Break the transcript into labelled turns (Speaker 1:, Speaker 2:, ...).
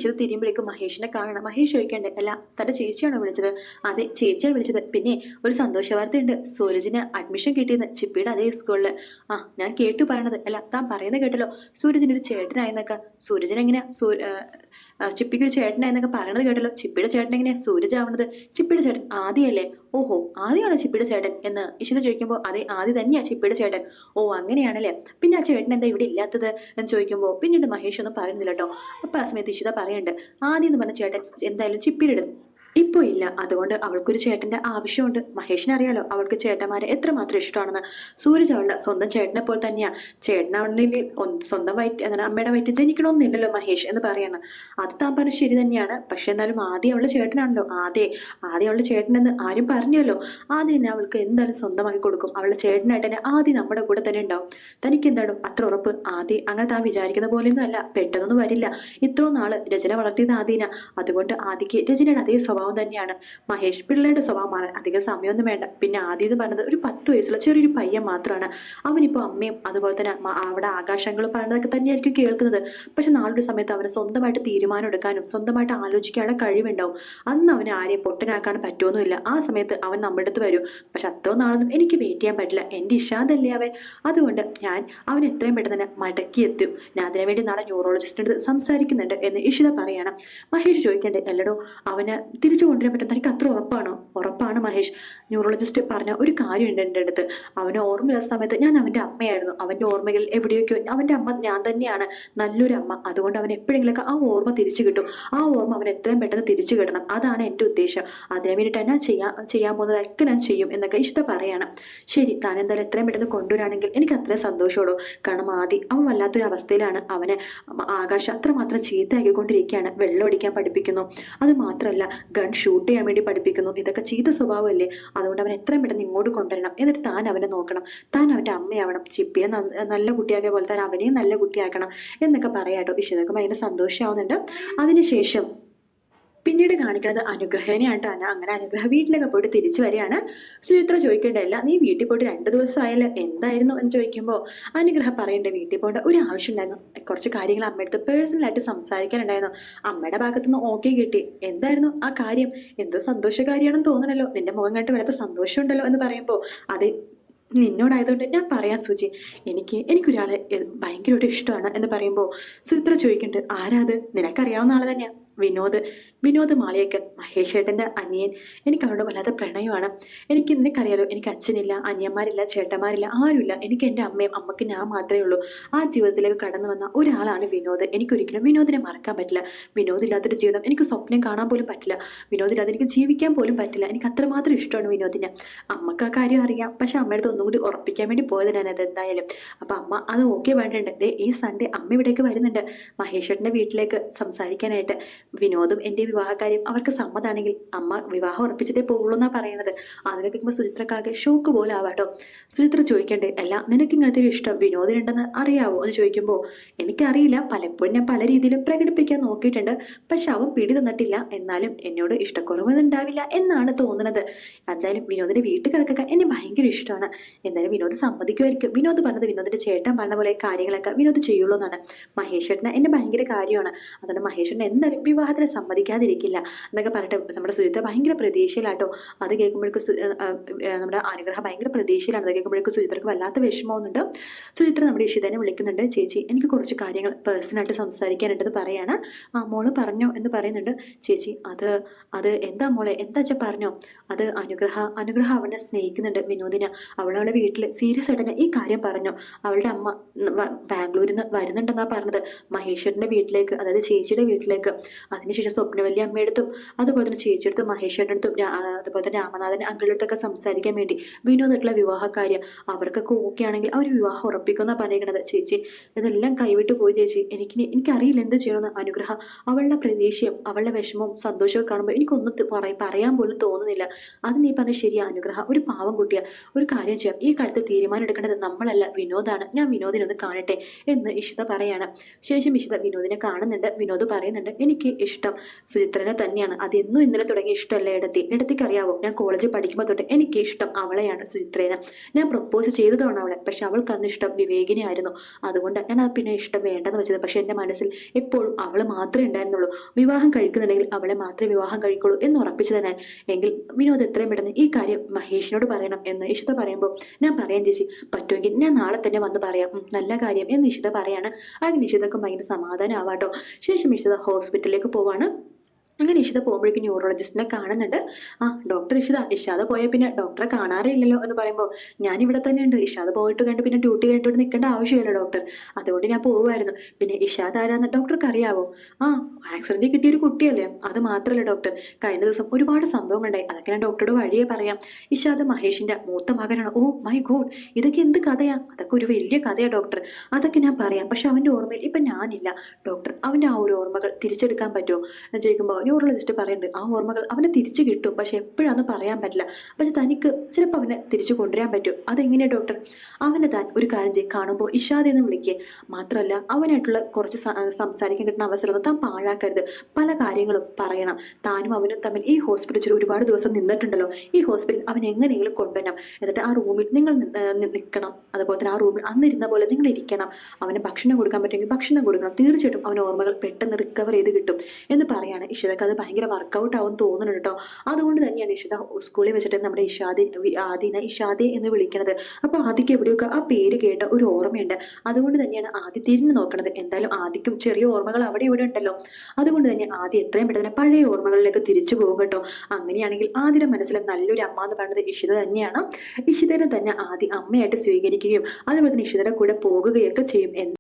Speaker 1: ഇഷിത തിരിയുമ്പോഴേക്കും മഹേഷിനെ കാണണം. മഹേഷ് ചോദിക്കണ്ടേ, അല്ല തന്റെ ചേച്ചിയാണോ വിളിച്ചത്? അതെ, ചേച്ചിയാണ് വിളിച്ചത്. പിന്നെ ഒരു സന്തോഷ വാർത്തയുണ്ട്, സൂരജിന് അഡ്മിഷൻ കിട്ടിയെന്ന് ചിപ്പിയുടെ അതേ സ്കൂളില്. ആ, ഞാൻ കേട്ടു പറയണത്. അല്ല, താൻ പറയുന്നത് കേട്ടല്ലോ, സൂരജിന് ഒരു ചേട്ടനായെന്നൊക്കെ. സൂരജിന് എങ്ങനെയാ ചിപ്പിക്ക് ഒരു ചേട്ടനായെന്നൊക്കെ പറയണത് കേട്ടല്ലോ. ചിപ്പിയുടെ ചേട്ടൻ എങ്ങനെയാ സൂരജ് ആവണത്? ചിപ്പിയുടെ ചേട്ടൻ ആദിയല്ലേ? ഓഹോ, ആദിയാണോ ചിപ്പിയുടെ ചേട്ടൻ എന്ന് ഇഷിത ചോദിക്കുമ്പോൾ അതെ, ആദി തന്നെയാ ചിപ്പിയുടെ ചേട്ടൻ. ഓ, അങ്ങനെയാണല്ലേ. പിന്നെ ആ ചേട്ടൻ എന്താ ഇവിടെ ഇല്ലാത്തത് എന്ന് ചോദിക്കുമ്പോൾ പിന്നീട് മഹേഷ് ഒന്നും പറയുന്നില്ല കേട്ടോ. അപ്പൊ ആ സമയത്ത് ഇഷിത പറയണ്ട്, ആദ്യം എന്ന് പറഞ്ഞ ചേട്ടൻ എന്തായാലും ചിപ്പിയുടെ ഇപ്പൊ ഇല്ല, അതുകൊണ്ട് അവൾക്കൊരു ചേട്ടന്റെ ആവശ്യമുണ്ട്. മഹേഷിനെ അറിയാലോ അവൾക്ക് ചേട്ടന്മാരെ എത്രമാത്രം ഇഷ്ടമാണെന്ന്. സൂരജ് അവളുടെ സ്വന്തം ചേട്ടനെ പോലെ തന്നെയാ. ചേട്ടനാണെന്നെങ്കിൽ സ്വന്തം വയറ്റ് അങ്ങനെ അമ്മയുടെ വയറ്റ് ജനിക്കണമെന്നില്ലല്ലോ മഹേഷ് എന്ന് പറയണം. അത് താൻ പറഞ്ഞ ശരി തന്നെയാണ്. പക്ഷെ എന്നാലും ആദ്യം അവളുടെ ചേട്ടനാണല്ലോ. ആദ്യം അവളുടെ ചേട്ടനെന്ന് ആരും പറഞ്ഞല്ലോ. ആദ്യം തന്നെ അവൾക്ക് എന്തായാലും സ്വന്തമാക്കി കൊടുക്കും. അവളുടെ ചേട്ടനായിട്ട് തന്നെ ആദ്യം നമ്മുടെ കൂടെ തന്നെ ഉണ്ടാവും. തനിക്ക് എന്താണ് അത്ര ഉറപ്പ്? ആദ്യം അങ്ങനെ താൻ വിചാരിക്കുന്ന പോലെയൊന്നും അല്ല, പെട്ടെന്നൊന്നും വരില്ല. ഇത്രയും നാള് രചന വളർത്തിയത് ആദ്യന, അതുകൊണ്ട് ആദിക്ക് രചനയുടെ അതേ സ്വഭാവം തന്നെയാണ്. മഹേഷ് പിള്ളയുടെ സ്വഭാവം മാറാൻ അധികം സമയമൊന്നും വേണ്ട. പിന്നെ ആദ്യം എന്ന് പറഞ്ഞത് ഒരു 10 വയസ്സുള്ള ചെറിയൊരു പയ്യൻ മാത്രമാണ്. അവനിപ്പോ അമ്മയും അതുപോലെ തന്നെ അവിടെ ആകാശങ്ങളും പറയുന്നതൊക്കെ തന്നെയായിരിക്കും കേൾക്കുന്നത്. പക്ഷെ നാളൊരു സമയത്ത് അവന് സ്വന്തമായിട്ട് തീരുമാനം എടുക്കാനും സ്വന്തമായിട്ട് ആലോചിക്കാനുള്ള കഴിവുണ്ടാവും. അന്ന് അവന് ആരെയും പൊട്ടനാക്കാൻ പറ്റുമൊന്നുമില്ല. ആ സമയത്ത് അവൻ നമ്മുടെ അടുത്ത് വരും. പക്ഷെ അത്രോ നാളൊന്നും എനിക്ക് വെയിറ്റ് ചെയ്യാൻ പറ്റില്ല. എന്റെ ഇഷാദല്ലേ അവൻ. അതുകൊണ്ട് ഞാൻ അവൻ എത്രയും പെട്ടെന്ന് തന്നെ മടക്കിയെത്തും. ഞാൻ അതിനു വേണ്ടി നാളെ ന്യൂറോളജിസ്റ്റിന്റെ അടുത്ത് സംസാരിക്കുന്നുണ്ട് എന്ന് ഇഷിത പറയണം. മഹേഷ് ചോദിക്കണ്ടേ, അല്ലടോ അവന് തിരിച്ചു കൊണ്ടുവരാൻ പറ്റും, തനിക്ക് അത്ര ഉറപ്പാണോ? ഉറപ്പാണ് മഹേഷ്. ന്യൂറോളജിസ്റ്റ് പറഞ്ഞ ഒരു കാര്യമുണ്ട് എൻ്റെ അടുത്ത്. അവന് ഓർമ്മയില്ലാത്ത സമയത്ത് ഞാൻ അവന്റെ അമ്മയായിരുന്നു. അവന്റെ ഓർമ്മകൾ എവിടെയൊക്കെയോ അവന്റെ അമ്മ ഞാൻ തന്നെയാണ്, നല്ലൊരു അമ്മ. അതുകൊണ്ട് അവൻ എപ്പോഴെങ്കിലൊക്കെ ആ ഓർമ്മ തിരിച്ചു കിട്ടും. ആ ഓർമ്മ അവൻ എത്രയും പെട്ടെന്ന് തിരിച്ചു കിട്ടണം. അതാണ് എൻ്റെ ഉദ്ദേശം. അതിനു വേണ്ടിയിട്ട് ഞാൻ ചെയ്യാൻ പോകുന്നതൊക്കെ ഞാൻ ചെയ്യും എന്നൊക്കെ ഇഷ്ടം പറയണം. ശരി, താൻ എന്തായാലും എത്രയും പെട്ടെന്ന് കൊണ്ടുവരാണെങ്കിൽ എനിക്ക് അത്രയും സന്തോഷമുള്ളൂ. കാരണം ആദ്യം അവൻ വല്ലാത്തൊരു അവസ്ഥയിലാണ്. അവന് ആകാശം അത്രമാത്രം ചീത്തയാക്കിക്കൊണ്ടിരിക്കുകയാണ്. വെള്ളം അടിക്കാൻ പഠിപ്പിക്കുന്നു, അത് മാത്രമല്ല ഗൺ ഷൂട്ട് ചെയ്യാൻ വേണ്ടി പഠിപ്പിക്കുന്നു. ഇതൊക്കെ ചീത്ത സ്വഭാവമല്ലേ. അതുകൊണ്ട് അവൻ എത്രയും പെട്ടെന്ന് ഇങ്ങോട്ട് കൊണ്ടുവരണം. എന്നിട്ട് താൻ അവനെ നോക്കണം. താൻ അവന്റെ അമ്മയാവണം. ചിപ്പിയെ നല്ല കുട്ടിയാക്കിയ പോലെ താൻ അവനെയും നല്ല കുട്ടിയാക്കണം എന്നൊക്കെ പറയാട്ടോ. ഇഷിതൊക്കെ ഭയങ്കര സന്തോഷമാവുന്നുണ്ട്. അതിനുശേഷം പിന്നീട് കാണിക്കുന്നത് അനുഗ്രഹേനെയാണ്. അങ്ങനെ അനുഗ്രഹ വീട്ടിലൊക്കെ പോയിട്ട് തിരിച്ചു വരികയാണ്. സുചിത്ര ചോദിക്കേണ്ടല്ല, നീ വീട്ടിൽ പോയിട്ട് 2 ദിവസമായല്ലോ, എന്തായിരുന്നു എന്ന് ചോദിക്കുമ്പോൾ അനുഗ്രഹം പറയേണ്ട, വീട്ടിൽ പോകേണ്ട ഒരു ആവശ്യം ഉണ്ടായിരുന്നു. കുറച്ച് കാര്യങ്ങൾ അമ്മയടുത്ത് പേഴ്സണലായിട്ട് സംസാരിക്കാനുണ്ടായിരുന്നു. അമ്മയുടെ ഭാഗത്തുനിന്ന് ഓക്കെ കിട്ടി. എന്തായിരുന്നു ആ കാര്യം? എന്തോ സന്തോഷകാരിയാണെന്ന് തോന്നണല്ലോ, നിന്റെ മുഖം കണ്ടിട്ട് വല്ലാത്ത സന്തോഷമുണ്ടല്ലോ എന്ന് പറയുമ്പോൾ അതെ, നിന്നോടായതുകൊണ്ട് ഞാൻ പറയാം സുചി, എനിക്കൊരാളെ ഭയങ്കരമായിട്ട് ഇഷ്ടമാണ് എന്ന് പറയുമ്പോൾ സുചിത്ര ചോദിക്കുന്നുണ്ട്, ആരാത്? നിനക്കറിയാവുന്ന ആള് തന്നെയാ, വിനോദ് മാളിയേക്കൽ, മഹേഷ് ഏട്ടന്റെ അനിയൻ. എനിക്ക് അവരോട് വല്ലാത്ത പ്രണയമാണ്. നിനക്കറിയാലോ, എനിക്ക് അച്ഛനില്ല, അനിയന്മാരില്ല, ചേട്ടന്മാരില്ല, ആരുമില്ല. എനിക്ക് എൻ്റെ അമ്മയും അമ്മക്ക് ഞാൻ മാത്രമേ ഉള്ളൂ. ആ ജീവിതത്തിലേക്ക് കടന്നു വന്ന ഒരാളാണ് വിനോദ്. എനിക്കൊരിക്കലും വിനോദിനെ മറക്കാൻ പറ്റില്ല. വിനോദ് ഇല്ലാത്തൊരു ജീവിതം എനിക്ക് സ്വപ്നം കാണാൻ പോലും പറ്റില്ല. വിനോദില്ലാതെ എനിക്ക് ജീവിക്കാൻ പോലും പറ്റില്ല. എനിക്ക് അത്രമാത്രം ഇഷ്ടമാണ് വിനോദിനെ. അമ്മക്ക് ആ കാര്യം അറിയാം. പക്ഷെ അമ്മയുടെ ഒന്നും കൂടി ഉറപ്പിക്കാൻ വേണ്ടി പോയതിനാണ് അത് എന്തായാലും. അപ്പൊ അമ്മ അത് ഓക്കെ വേണ്ടിട്ടുണ്ട്. ദേ ഈ സൺഡേ അമ്മ ഇവിടേക്ക് വരുന്നുണ്ട്, മഹേഷ് ഏട്ടന്റെ വീട്ടിലേക്ക് സംസാരിക്കാനായിട്ട്. വിനോദും എൻ്റെ വിവാഹകാര്യം അവർക്ക് സമ്മതാണെങ്കിൽ അമ്മ വിവാഹം ഉറപ്പിച്ചിട്ടേ പോകുള്ളൂ എന്നാ പറയുന്നത്. അതൊക്കെ കേൾക്കുമ്പോൾ സുചിത്രക്കാകെ ഷോക്ക് പോലെ ആവാട്ടോ. സുചിത്ര ചോദിക്കണ്ടേ, അല്ല നിനക്ക് ഇങ്ങനത്തെ ഒരു ഇഷ്ടം വിനോദിനുണ്ടെന്ന് അറിയാവോ എന്ന് ചോദിക്കുമ്പോൾ എനിക്കറിയില്ല, പലപ്പോഴും ഞാൻ പല രീതിയിലും പ്രകടിപ്പിക്കാൻ നോക്കിയിട്ടുണ്ട്. പക്ഷെ അവൻ പിടി തന്നിട്ടില്ല. എന്നാലും എന്നോട് ഇഷ്ടക്കുറവൊന്നും ഉണ്ടാവില്ല എന്നാണ് തോന്നുന്നത്. എന്തായാലും വിനോദിന്റെ വീട്ടുകാർക്കൊക്കെ എന്നെ ഭയങ്കര ഇഷ്ടമാണ്. എന്തായാലും വിനോദ് സമ്മതിക്കുമായിരിക്കും. വിനോദ് പറഞ്ഞത് വിനോദിന്റെ ചേട്ടൻ പറഞ്ഞ പോലെ കാര്യങ്ങളൊക്കെ വിനോദ് ചെയ്യുള്ളൂ എന്നാണ്. മഹേഷ് ഏട്ടന് എന്നെ ഭയങ്കര കാര്യമാണ്. അതുകൊണ്ട് മഹേഷ് ഏട്ടൻ എന്തായാലും വിവാഹത്തിന് സമ്മതിക്കാതിരിക്കില്ല എന്നൊക്കെ പറഞ്ഞിട്ട് നമ്മുടെ സുജിത്ത ഭയങ്കര പ്രതീക്ഷയിലാട്ടോ. അത് കേൾക്കുമ്പോഴേക്കും നമ്മുടെ അനുഗ്രഹം ഭയങ്കര പ്രതീക്ഷയിലാണ്. അത് കേൾക്കുമ്പോഴേക്കും സുജിത്രക്ക് വല്ലാത്ത വിഷമമാവുന്നുണ്ട്. സുജിത്ര നമ്മുടെ ഇഷിതനെ വിളിക്കുന്നുണ്ട്. ചേച്ചി, എനിക്ക് കുറച്ച് കാര്യങ്ങൾ പേഴ്സണലായിട്ട് സംസാരിക്കാനുണ്ടെന്ന് പറയാണ്. ആ മോള് പറഞ്ഞോ എന്ന് പറയുന്നുണ്ട്. ചേച്ചി, അത് എന്താ മോളെ, എന്താ വെച്ചാൽ പറഞ്ഞോ. അത് അനുഗ്രഹ അവനെ സ്നേഹിക്കുന്നുണ്ട്, വിനോദിനെ. അവളവളെ വീട്ടിൽ സീരിയസ് ആയിട്ട് തന്നെ ഈ കാര്യം പറഞ്ഞു. അവളുടെ അമ്മ ബാംഗ്ലൂരിൽ നിന്ന് വരുന്നുണ്ടെന്നാ പറഞ്ഞത്, മഹേശ്വരന്റെ വീട്ടിലേക്ക്, അതായത് ചേച്ചിയുടെ വീട്ടിലേക്ക്. അതിനുശേഷം സ്വപ്നവല്ലി അമ്മയെടുത്തും അതുപോലെ തന്നെ ചേച്ചിയെടുത്തും മഹേശ്വരൻ്റെ അടുത്തും അതുപോലെ തന്നെ രാമനാഥൻ അങ്കിളുടെ അടുത്തൊക്കെ സംസാരിക്കാൻ വേണ്ടി വിനോദമായിട്ടുള്ള വിവാഹക്കാര്യം അവർക്കൊക്കെ ഓക്കെ ആണെങ്കിൽ അവർ വിവാഹം ഉറപ്പിക്കുന്ന പറഞ്ഞിരിക്കണത്. ചേച്ചി, ഇതെല്ലാം കൈവിട്ട് പോയി ചേച്ചി. എനിക്കറിയില്ല എന്ത് ചെയ്യണമെന്ന്. അനുഗ്രഹം അവളുടെ പ്രതീക്ഷയും അവളുടെ വിഷമവും സന്തോഷവും കാണുമ്പോൾ എനിക്കൊന്നും പറയാൻ പോലും തോന്നുന്നില്ല. അത് നീ പറഞ്ഞ ശരിയാ അനുഗ്രഹം, ഒരു പാവം കുട്ടിയാ. ഒരു കാര്യം ചെയ്യാം, ഈ കാര്യത്തിൽ തീരുമാനം എടുക്കേണ്ടത് നമ്മളല്ല, വിനോദാണ്. ഞാൻ വിനോദിനൊന്ന് കാണട്ടെ എന്ന് ഇഷിത പറയാണ്. ശേഷം ഇഷിത വിനോദിനെ കാണുന്നുണ്ട്. വിനോദ് പറയുന്നുണ്ട്, എനിക്ക് ഇഷ്ടം സുചിത്രനെ തന്നെയാണ്. അതെന്നും ഇന്നലെ തുടങ്ങിയ ഇഷ്ടമല്ല ഇടത്തി. ഇടത്തിക്ക് അറിയാവോ, ഞാൻ കോളേജിൽ പഠിക്കുമ്പോൾ തൊട്ട് എനിക്ക് ഇഷ്ടം അവളെയാണ്, സുചിത്രേനെ. ഞാൻ പ്രപ്പോസ് ചെയ്തതാണ് അവളെ, പക്ഷെ അവൾക്ക് അന്ന് ഇഷ്ടം വിവേകിനെ ആയിരുന്നു. അതുകൊണ്ട് ഞാൻ അത് പിന്നെ ഇഷ്ടം വേണ്ടെന്ന് വെച്ചത്. പക്ഷെ എന്റെ മനസ്സിൽ എപ്പോഴും അവള് മാത്രമേ ഉണ്ടായിരുന്നുള്ളൂ. വിവാഹം കഴിക്കുന്നുണ്ടെങ്കിൽ അവളെ മാത്രമേ വിവാഹം കഴിക്കുള്ളൂ എന്ന് ഉറപ്പിച്ചു തന്നെ. എങ്കിൽ വിനോദ് എത്രയും പെട്ടെന്ന് ഈ കാര്യം മഹേഷിനോട് പറയണം എന്ന് ഇഷിത പറയുമ്പോൾ, ഞാൻ പറയാം ചേച്ചി, പറ്റുമെങ്കിൽ ഞാൻ നാളെ തന്നെ വന്ന് പറയാം, നല്ല കാര്യം എന്ന് ഇഷിത പറയാണ്. അങ്ങനെ ഇഷിതക്ക് ഭയങ്കര സമാധാനം ആവാട്ടോ. ശേഷം ഇഷിത ഹോസ്പിറ്റലിലേക്ക് പോവാണ്. അങ്ങനെ ഇഷിത പോകുമ്പോഴേക്കും ന്യൂറോളജിസ്റ്റിനെ കാണുന്നുണ്ട്. ആ ഡോക്ടർ ഇഷിത, ഇഷാദ പോയ പിന്നെ ഡോക്ടറെ കാണാറേ ഇല്ലല്ലോ എന്ന് പറയുമ്പോൾ, ഞാൻ ഇവിടെ തന്നെ ഉണ്ട്. ഇഷാദ പോയിട്ട് കണ്ട് പിന്നെ ഡ്യൂട്ടി കഴിഞ്ഞിട്ട് ഇവിടെ നിൽക്കേണ്ട ആവശ്യമില്ല ഡോക്ടർ, അതുകൊണ്ട് ഞാൻ പോവുമായിരുന്നു. പിന്നെ ഇഷാദ ആരാന്ന് ഡോക്ടർക്ക് അറിയാവോ? ആ ആക്സിഡന്റ് കിട്ടിയ ഒരു കുട്ടിയല്ലേ. അത് മാത്രമല്ല ഡോക്ടർ, കഴിഞ്ഞ ദിവസം ഒരുപാട് സംഭവങ്ങളുണ്ടായി, അതൊക്കെ ഞാൻ ഡോക്ടറുടെ വഴിയെ പറയാം. ഇഷാദ മഹേഷിന്റെ മൂത്ത മകനാണ്. ഓ മൈ ഗോഡ്, ഇതൊക്കെ എന്ത് കഥയാ? അതൊക്കെ ഒരു വലിയ കഥയാ ഡോക്ടർ. അതൊക്കെ ഞാൻ പറയാം, പക്ഷെ അവന്റെ ഓർമ്മയിൽ ഇപ്പൊ ഞാനില്ല ഡോക്ടർ. അവന്റെ ആ ഒരു ഓർമ്മകൾ തിരിച്ചെടുക്കാൻ പറ്റുമോ എന്ന് ചോദിക്കുമ്പോൾ ന്യൂറോളജിസ്റ്റ് പറയുന്നുണ്ട്, ആ ഓർമ്മകൾ അവന് തിരിച്ചു കിട്ടും, പക്ഷെ എപ്പോഴാന്ന് പറയാൻ പറ്റില്ല. പക്ഷെ തനിക്ക് ചിലപ്പോൾ അവനെ തിരിച്ചു കൊണ്ടുവരാൻ പറ്റും. അതെങ്ങനെയാ ഡോക്ടർ? അവനെ താൻ ഒരു കാര്യം ചെയ്യും, കാണുമ്പോൾ ഇഷാദ് എന്ന് വിളിക്കുക. മാത്രമല്ല അവനായിട്ടുള്ള കുറച്ച് സംസാരിക്കാൻ കിട്ടുന്ന അവസരമൊന്നും താൻ പാഴാക്കരുത്. പല കാര്യങ്ങളും പറയണം. താനും അവനും തമ്മിൽ ഈ ഹോസ്പിറ്റലിൽ ഒരുപാട് ദിവസം നിന്നിട്ടുണ്ടല്ലോ. ഈ ഹോസ്പിറ്റൽ അവൻ എങ്ങനെയെങ്കിലും കൊണ്ടുവരണം. എന്നിട്ട് ആ റൂമിൽ നിങ്ങൾ നിൽക്കണം. അതുപോലെ തന്നെ ആ റൂമിൽ അന്നിരുന്ന പോലെ നിങ്ങൾ ഇരിക്കണം. അവന് ഭക്ഷണം കൊടുക്കാൻ പറ്റുമെങ്കിൽ ഭക്ഷണം കൊടുക്കണം. തീർച്ചയായിട്ടും അവന് ഓർമ്മകൾ പെട്ടെന്ന് റിക്കവർ ചെയ്ത് കിട്ടും എന്ന് പറയാണ്. ഇഷിതക്ക് അത് ഭയങ്കര വർക്കൗട്ട് ആവും തോന്നുന്നു കേട്ടോ. അതുകൊണ്ട് തന്നെയാണ് ഇഷിത സ്കൂളിൽ വെച്ചിട്ട് നമ്മുടെ ആദിനെ ഇഷാദെ എന്ന് വിളിക്കുന്നത്. അപ്പോൾ ആദിക്ക് എവിടെയൊക്കെ ആ പേര് കേട്ട ഒരു ഓർമ്മയുണ്ട്. അതുകൊണ്ട് തന്നെയാണ് ആദ്യ തിരിഞ്ഞു നോക്കണത്. എന്തായാലും ആദിക്കും ചെറിയ ഓർമ്മകൾ അവിടെ ഇവിടെ ഉണ്ടല്ലോ. അതുകൊണ്ട് തന്നെ ആദ്യം എത്രയും പെട്ടെന്ന് പഴയ ഓർമ്മകളിലേക്ക് തിരിച്ചു പോകും കേട്ടോ. അങ്ങനെയാണെങ്കിൽ ആദിയുടെ മനസ്സിൽ നല്ലൊരു അമ്മ എന്ന് പറയുന്നത് ഇഷിത തന്നെയാണ്. ഇഷിതനെ തന്നെ ആദ്യം അമ്മയായിട്ട് സ്വീകരിക്കുകയും അതുപോലെ തന്നെ ഇഷിതയുടെ കൂടെ പോകുകയൊക്കെ ചെയ്യും.